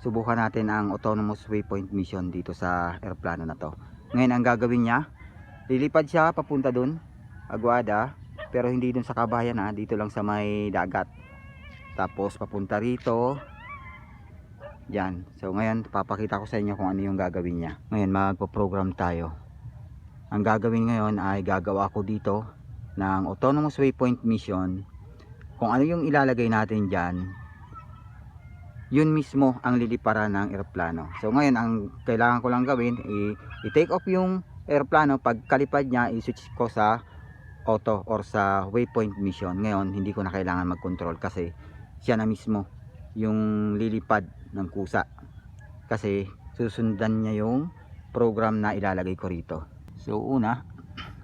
subukan natin ang autonomous waypoint mission dito sa eroplano na to. Ngayon ang gagawin niya, lilipad siya papunta dun, Aguada, pero hindi dun sa Kabayan ha, dito lang sa may dagat. Tapos papunta rito, yan. So ngayon papakita ko sa inyo kung ano yung gagawin niya. Ngayon magpo-program tayo. Ang gagawin ngayon ay gagawa ko dito ng autonomous waypoint mission. Kung ano yung ilalagay natin dyan, yun mismo ang liliparan ng eroplano. So ngayon ang kailangan ko lang gawin, i-take off yung eroplano. Pag kalipad niya, i-switch ko sa auto or sa waypoint mission. Ngayon hindi ko na kailangan mag-control kasi siya na mismo yung lilipad ng kusa, kasi susundan niya yung program na ilalagay ko rito. So una,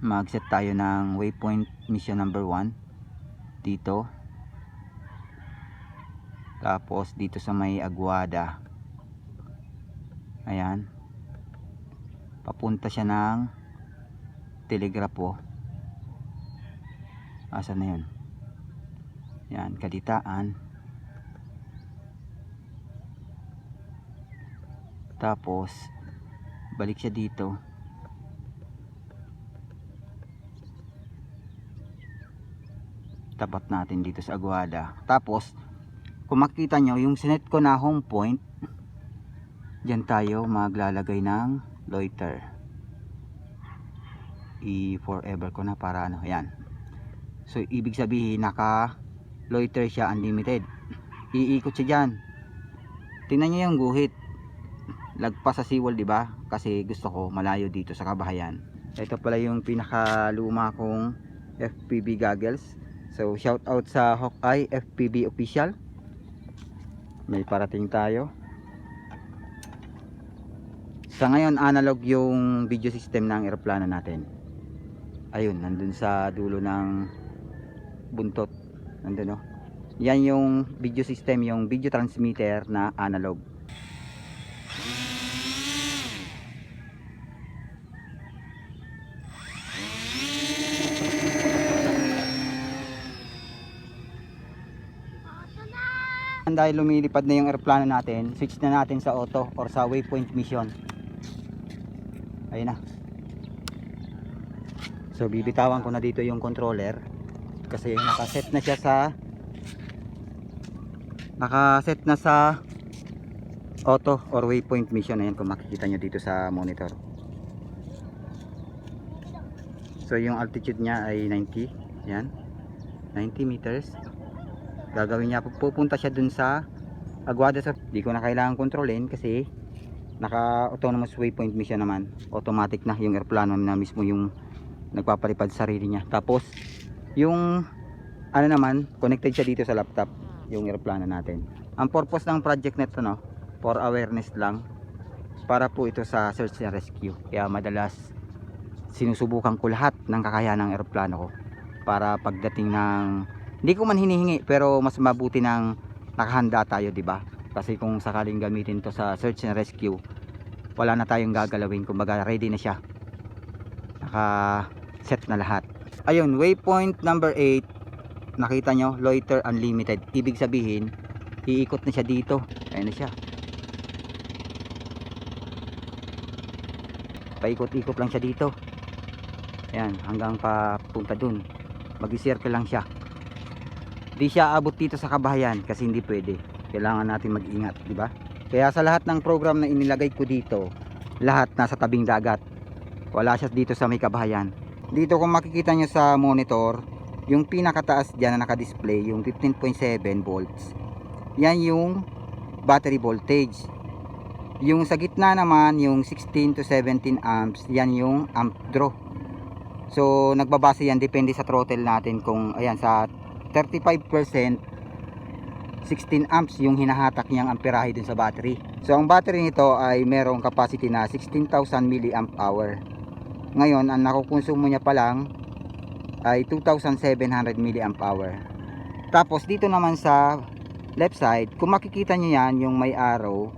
mag-set tayo ng waypoint mission number 1 dito. Tapos dito sa may Aguada, ayan, papunta siya ng Telegrapo. Asan na yun? Yan, Kalitaan. Tapos balik siya dito. Tapat natin dito sa Aguada. Tapos kung makita nyo yung sinet ko na home point, dyan tayo maglalagay ng loiter. I-forever ko na para ano, yan. So ibig sabihin naka loiter siya, unlimited. Iikot siya dyan. Tingnan nyo yung guhit, lagpas sa seawall, diba? Kasi gusto ko malayo dito sa Kabahayan. Ito pala yung pinakaluma kong FPV goggles. So shout out sa Hawkeye FPV official. May parating tayo. Sa ngayon analog yung video system ng eroplano natin. Ayun, nandun sa dulo ng buntot, nandun, no? Yan yung video system, yung video transmitter na analog. Dahil lumilipad na yung eroplano natin, switch na natin sa auto or sa waypoint mission. Ayun na. So bibitawan ko na dito yung controller kasi nakaset na siya sa auto or waypoint mission. Ayan, kung makikita nyo dito sa monitor. So yung altitude niya ay 90. Yan, 90 meters. Gagawin niya, pupunta siya dun sa Aguada. Di ko na kailangan kontrolin kasi naka autonomous waypoint mission naman. Automatic na yung eroplano na mismo yung nagpapalipad sa sarili niya. Tapos yung ano naman, connected siya dito sa laptop, yung eroplano natin. Ang purpose ng project nito, no, for awareness lang, para po ito sa search and rescue. Kaya madalas sinusubukan ko lahat ng kakayahan ng eroplano ko para pagdating ng, hindi ko man hinihingi, pero mas mabuti ng nakahanda tayo, di ba? Kasi kung sakaling gamitin to sa search and rescue, wala na tayong gagalawin, kumbaga ready na siya, naka set na lahat. Ayun, waypoint number 8, nakita nyo, loiter unlimited. Ibig sabihin iikot na siya dito. Ayun na siya, paikot-ikot lang siya dito. Ayan, hanggang papunta dun, mag-circle lang siya. Di siya abot dito sa Kabahayan kasi hindi pwede. Kailangan natin mag-ingat, di ba? Kaya sa lahat ng program na inilagay ko dito, lahat nasa tabing dagat. Wala siya dito sa may Kabahayan. Dito kung makikita nyo sa monitor, yung pinakataas dyan na naka-display, yung 15.7 volts. Yan yung battery voltage. Yung sa gitna naman, yung 16 to 17 amps, yan yung amp draw. So nagbabase yan, depende sa throttle natin. Kung ayan, sa 35%, 16 amps yung hinahatak niyang amperahe dun sa battery. So ang battery nito ay merong capacity na 16,000 milliamp hour. Ngayon ang nakukonsumo niya pa lang ay 2,700 milliamp hour. Tapos dito naman sa left side, kung makikita niyo yan, yung may arrow,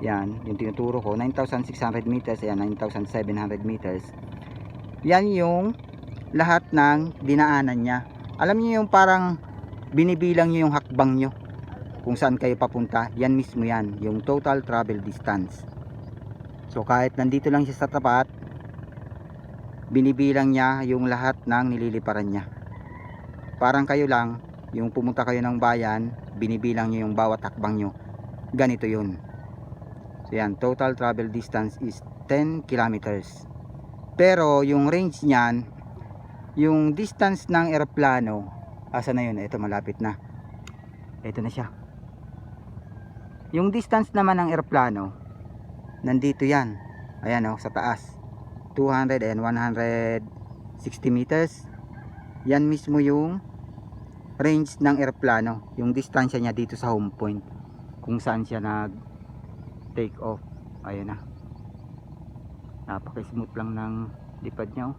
yan yung tinuturo ko, 9,600 meters, yan 9,700 meters. Yan yung lahat ng dinaanan niya. Alam niyo yung parang binibilang niyo yung hakbang niyo. kung saan kayo papunta, yan mismo yan, yung total travel distance. So kahit nandito lang siya sa tapat, binibilang niya yung lahat ng nililiparan niya. Parang kayo lang, yung pumunta kayo ng bayan, binibilang niyo yung bawat hakbang nyo. Ganito yun. So yan, total travel distance is 10 kilometers. Pero yung range niyan, yung distance ng eroplano, asa na yun? Ito, malapit na. Ito na siya. Yung distance naman ng eroplano, nandito yan. Ayan sa taas. 200 and 160 meters. Yan mismo yung range ng eroplano. Yung distansya niya dito sa home point. Kung saan siya nag take off. Ayan na. Napaka-smooth lang ng lipad niya.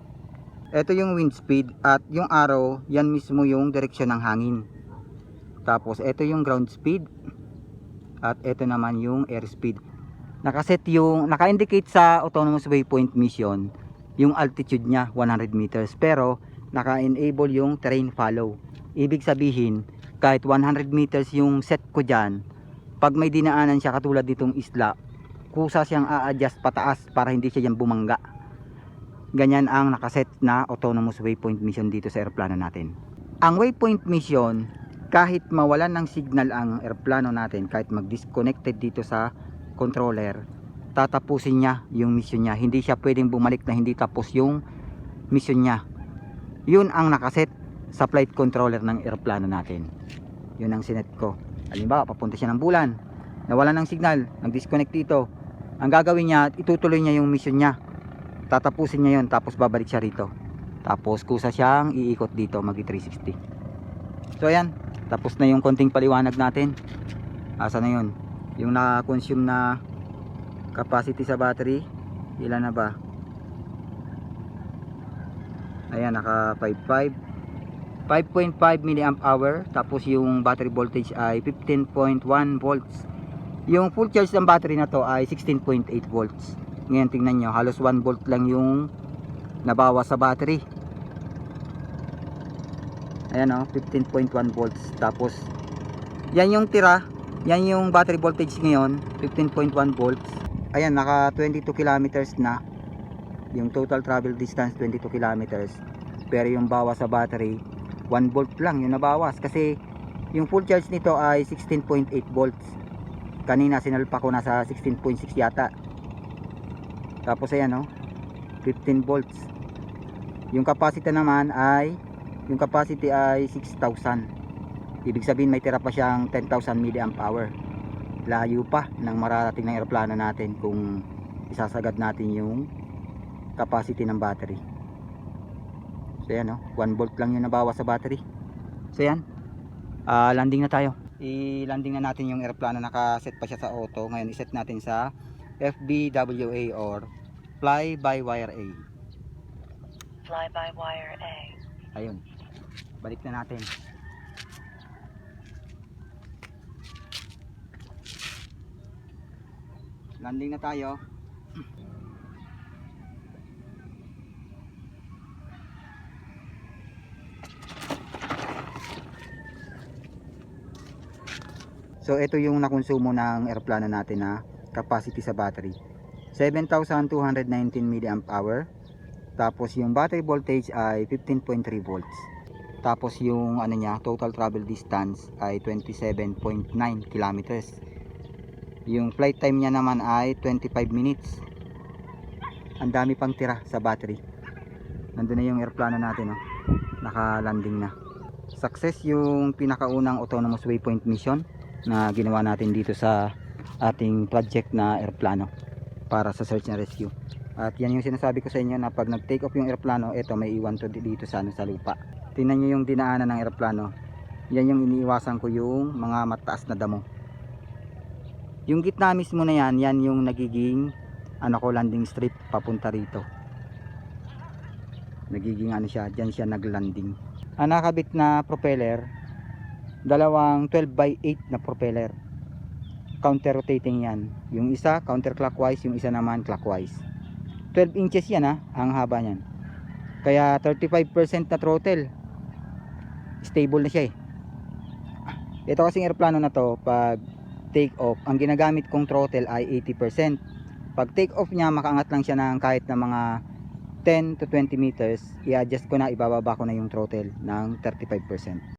Ito yung wind speed at yung arrow, yan mismo yung direksyon ng hangin. Tapos ito yung ground speed at ito naman yung airspeed. Nakaset yung naka-indicate sa autonomous waypoint mission yung altitude niya 100 meters, pero naka-enable yung terrain follow. Ibig sabihin kahit 100 meters yung set ko dyan, pag may dinaanan siya katulad nitong isla, kusa siyang a-adjust pataas para hindi siya yan bumangga. Ganyan ang nakaset na autonomous waypoint mission dito sa eroplano natin. Ang waypoint mission, kahit mawalan ng signal ang eroplano natin, kahit mag-disconnected dito sa controller, tatapusin niya yung mission niya. Hindi siya pwedeng bumalik na hindi tapos yung mission niya. Yun ang nakaset sa flight controller ng eroplano natin. Yun ang sinet ko. Halimbawa, papunta siya ng bulan, nawalan ng signal, nag-disconnect dito. Ang gagawin niya, itutuloy niya yung mission niya. Tatapusin niya yun, tapos babalik siya rito. Tapos kusa siyang iikot dito, mag-360. So ayan, tapos na yung konting paliwanag natin. Asa na yun? Yung na-consume na capacity sa battery, ilan na ba? Ayan, naka 5.5 milliamp hour. Tapos yung battery voltage ay 15.1 volts. Yung full charge ng battery na to ay 16.8 volts. Ngayon tingnan nyo, halos 1 volt lang yung nabawas sa battery. Ayan 15.1 volts. Tapos yan yung tira, yan yung battery voltage ngayon, 15.1 volts. Ayan, naka 22 kilometers na. Yung total travel distance 22 kilometers. Pero yung bawas sa battery 1 volt lang yung nabawas, kasi yung full charge nito ay 16.8 volts. Kanina sinalpa ko nasa 16.6 yata. Tapos ayan 15 volts. Yung capacity naman ay yung capacity ay 6,000. Ibig sabihin may tira pa siyang 10,000 milliamp hour. Layo pa ng mararating ng eroplano natin kung isasagad natin yung capacity ng battery. So yan 1 volt lang yung nabawas sa battery. So yan, landing na tayo. I-landing na natin yung eroplano. Nakaset pa siya sa auto. Ngayon iset natin sa FBWA or Fly by Wire A. Fly by Wire A. Ayun, balik na natin. Landing na tayo. So ito yung nakonsumo ng eroplano natin na capacity sa battery, 7,219 milliamp hour. Tapos yung battery voltage ay 15.3 volts. Tapos yung niya, total travel distance ay 27.9 kilometers. Yung flight time niya naman ay 25 minutes. Ang dami pang tira sa battery. Nandun na yung eroplano natin naka-landing na. Success yung pinakaunang autonomous waypoint mission na ginawa natin dito sa ating project na eroplano para sa search and rescue. At yan yung sinasabi ko sa inyo na pag nag-take off yung eroplano, ito may iwan to dito sa lupa. Tingnan nyo yung dinaanan ng eroplano. Yan yung iniiwasan ko, yung mga mataas na damo. Yung gitna mismo na yan, yan yung nagiging landing strip papunta rito. Nagiging siya, dyan siya naglanding. Ang nakabit na propeller, dalawang 12x8 na propeller. Counter rotating yan. Yung isa counterclockwise, yung isa naman clockwise. 12 inches yan ang haba niyan. Kaya 35% na throttle. Stable na siya Ito kasing eroplano na to, pag take off, ang ginagamit kong throttle ay 80%. Pag take off niya, makaangat lang siya ng kahit na mga 10 to 20 meters, i-adjust ko na, ibababa ko na yung throttle ng 35%.